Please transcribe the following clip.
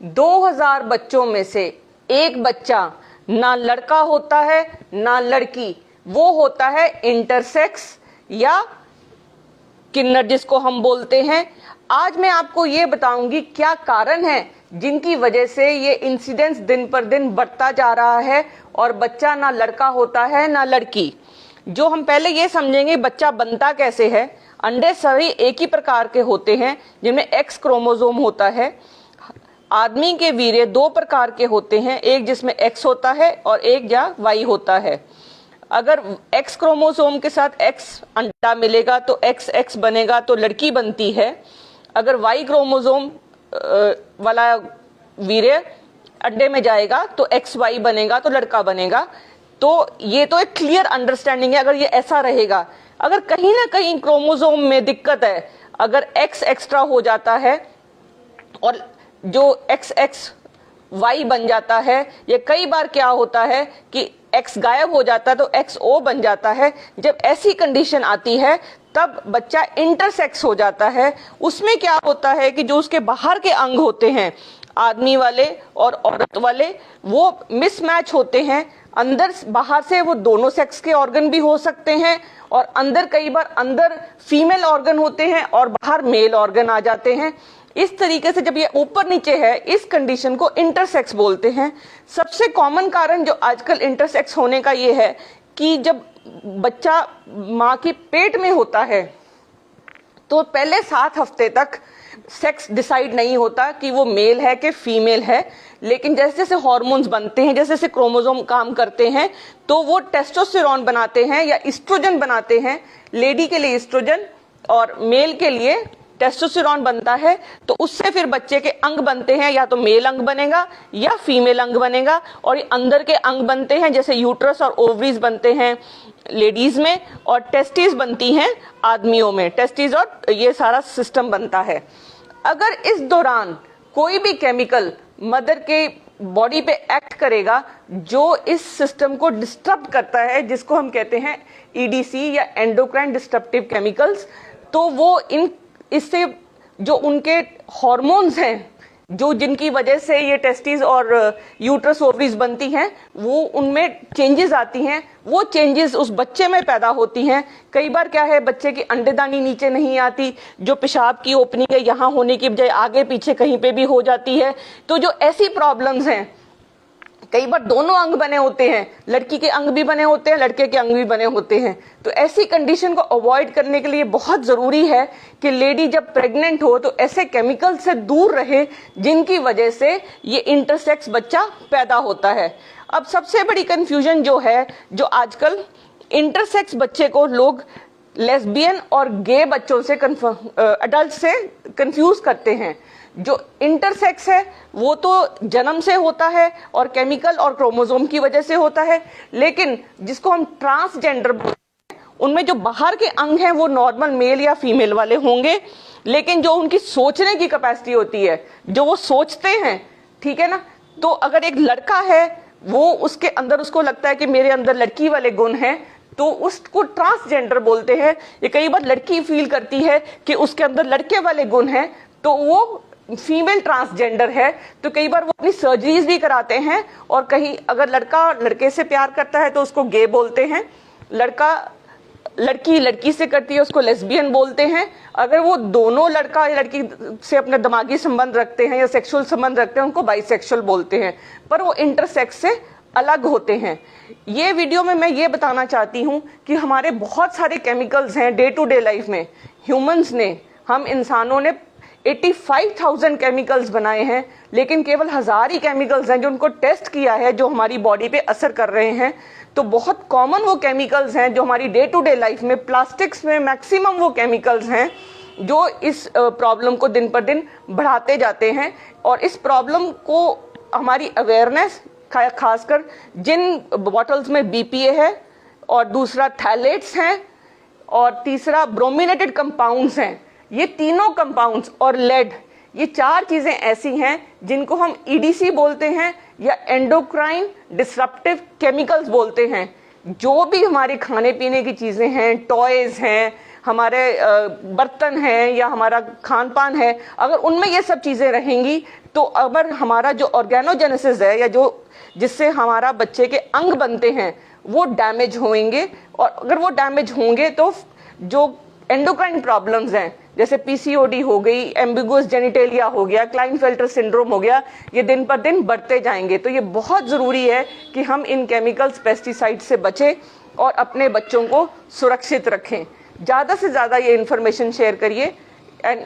2000 बच्चों में से एक बच्चा ना लड़का होता है ना लड़की, वो होता है इंटरसेक्स या किन्नर जिसको हम बोलते हैं। आज मैं आपको ये बताऊंगी क्या कारण है जिनकी वजह से ये इंसिडेंस दिन पर दिन बढ़ता जा रहा है और बच्चा ना लड़का होता है ना लड़की। जो हम पहले ये समझेंगे बच्चा बनता कैसे है। अंडे सभी एक ही प्रकार के होते हैं जिनमें एक्स क्रोमोसोम होता है। आदमी के वीर्य दो प्रकार के होते हैं, एक जिसमें एक्स होता है और एक या वाई होता है। अगर एक्स क्रोमोसोम के साथ एक्स अंडा मिलेगा तो एक्स एक्स बनेगा तो लड़की बनती है। अगर वाई क्रोमोसोम वाला वीर्य अंडे में जाएगा तो एक्स वाई बनेगा तो लड़का बनेगा। तो ये तो एक क्लियर अंडरस्टैंडिंग है अगर ये ऐसा रहेगा। अगर कहीं ना कहीं क्रोमोसोम में दिक्कत है, अगर एक्स एक्स्ट्रा हो जाता है और जो एक्स एक्स वाई बन जाता है, ये कई बार क्या होता है कि एक्स गायब हो जाता है तो एक्स ओ बन जाता है। जब ऐसी कंडीशन आती है तब बच्चा इंटरसेक्स हो जाता है। उसमें क्या होता है कि जो उसके बाहर के अंग होते हैं आदमी वाले और औरत वाले, वो मिसमैच होते हैं। अंदर बाहर से वो दोनों सेक्स के ऑर्गन भी हो सकते हैं और अंदर कई बार अंदर फीमेल ऑर्गन होते हैं और बाहर मेल ऑर्गन आ जाते हैं। इस तरीके से जब ये ऊपर नीचे है इस कंडीशन को इंटरसेक्स बोलते हैं। सबसे कॉमन कारण जो आजकल इंटरसेक्स होने का ये है कि जब बच्चा माँ के पेट में होता है तो पहले 7 हफ्ते तक सेक्स डिसाइड नहीं होता कि वो मेल है कि फीमेल है। लेकिन जैसे जैसे हार्मोन्स बनते हैं, जैसे जैसे क्रोमोसोम काम करते हैं तो वो टेस्टोस्टेरोन बनाते हैं या इस्ट्रोजन बनाते हैं। लेडी के लिए इस्ट्रोजन और मेल के लिए टेस्टोस्टेरोन बनता है। तो उससे फिर बच्चे के अंग बनते हैं, या तो मेल अंग बनेगा या फीमेल अंग बनेगा। और ये अंदर के अंग बनते हैं जैसे यूट्रस और ओवरीज बनते हैं लेडीज में और टेस्टिस बनती हैं आदमियों में। टेस्टिस और ये सारा सिस्टम बनता है। अगर इस दौरान कोई भी केमिकल मदर के बॉडी पे एक्ट करेगा जो इस सिस्टम को डिस्टर्ब करता है, जिसको हम कहते हैं ईडीसी या एंडोक्राइन डिस्टर्प्टिव केमिकल्स, तो वो इससे जो उनके हार्मोन्स हैं जो जिनकी वजह से ये टेस्टिस और यूट्रस ओवरीज बनती हैं, वो उनमें चेंजेस आती हैं। वो चेंजेस उस बच्चे में पैदा होती हैं। कई बार क्या है, बच्चे की अंडेदानी नीचे नहीं आती, जो पेशाब की ओपनिंग है यहाँ होने की बजाय आगे पीछे कहीं पे भी हो जाती है। तो जो ऐसी प्रॉब्लम्स हैं, कई बार दोनों अंग बने होते हैं, लड़की के अंग भी बने होते हैं, लड़के के अंग भी बने होते हैं। तो ऐसी कंडीशन को अवॉइड करने के लिए बहुत जरूरी है कि लेडी जब प्रेग्नेंट हो तो ऐसे केमिकल से दूर रहे जिनकी वजह से ये इंटरसेक्स बच्चा पैदा होता है। अब सबसे बड़ी कंफ्यूजन जो है, जो आजकल इंटरसेक्स बच्चे को लोग लेस्बियन और गे बच्चों से अडल्ट से कंफ्यूज करते हैं। जो इंटरसेक्स है वो तो जन्म से होता है और केमिकल और क्रोमोसोम की वजह से होता है। लेकिन जिसको हम ट्रांसजेंडर बोलते हैं, उनमें जो बाहर के अंग हैं वो नॉर्मल मेल या फीमेल वाले होंगे, लेकिन जो उनकी सोचने की कैपेसिटी होती है, जो वो सोचते हैं, ठीक है ना। तो अगर एक लड़का है, वो उसके अंदर उसको लगता है कि मेरे अंदर लड़की वाले गुण हैं, तो उसको ट्रांसजेंडर बोलते हैं। ये कई बार लड़की फील करती है कि उसके अंदर लड़के वाले गुण हैं, तो वो फीमेल ट्रांसजेंडर है। तो कई बार वो अपनी सर्जरीज भी कराते हैं। और कहीं अगर लड़का लड़के से प्यार करता है तो उसको गे बोलते हैं, लड़का लड़की लड़की से करती है उसको लेस्बियन बोलते हैं। अगर वो दोनों लड़का या लड़की से अपना दिमागी संबंध रखते हैं या सेक्सुअल संबंध रखते हैं, उनको बाइसेक्सुअल बोलते हैं। पर वो इंटरसेक्स से अलग होते हैं। ये वीडियो में मैं ये बताना चाहती हूँ कि हमारे बहुत सारे केमिकल्स हैं डे टू डे लाइफ में। ह्यूमंस ने, हम इंसानों ने 85,000 केमिकल्स बनाए हैं, लेकिन केवल 1000 ही केमिकल्स हैं जो उनको टेस्ट किया है जो हमारी बॉडी पे असर कर रहे हैं। तो बहुत कॉमन वो केमिकल्स हैं जो हमारी डे टू डे लाइफ में, प्लास्टिक्स में मैक्सिमम वो केमिकल्स हैं जो इस प्रॉब्लम को दिन पर दिन बढ़ाते जाते हैं। और इस प्रॉब्लम को हमारी अवेयरनेस, खासकर जिन बॉटल्स में बीपीए है और दूसरा थैलेट्स हैं और तीसरा ब्रोमिनेटेड कंपाउंड्स हैं, ये तीनों कंपाउंड्स और लेड, ये 4 चीजें ऐसी हैं जिनको हम ईडीसी बोलते हैं या एंडोक्राइन डिसरप्टिव केमिकल्स बोलते हैं। जो भी हमारे खाने पीने की चीजें हैं, टॉयज हैं, हमारे बर्तन हैं या हमारा खान पान है, अगर उनमें ये सब चीज़ें रहेंगी तो अगर हमारा जो ऑर्गेनोजेनेसिस है या जो जिससे हमारा बच्चे के अंग बनते हैं वो डैमेज होंगे, और अगर वो डैमेज होंगे तो जो एंडोक्राइन प्रॉब्लम्स हैं जैसे पीसीओडी हो गई, एम्बिगुअस जेनिटेलिया हो गया, क्लाइनफेल्टर सिंड्रोम हो गया, ये दिन पर दिन बढ़ते जाएंगे। तो ये बहुत ज़रूरी है कि हम इन केमिकल्स, पेस्टिसाइड से बचें और अपने बच्चों को सुरक्षित रखें। ज़्यादा से ज़्यादा ये इन्फॉर्मेशन शेयर करिए एंड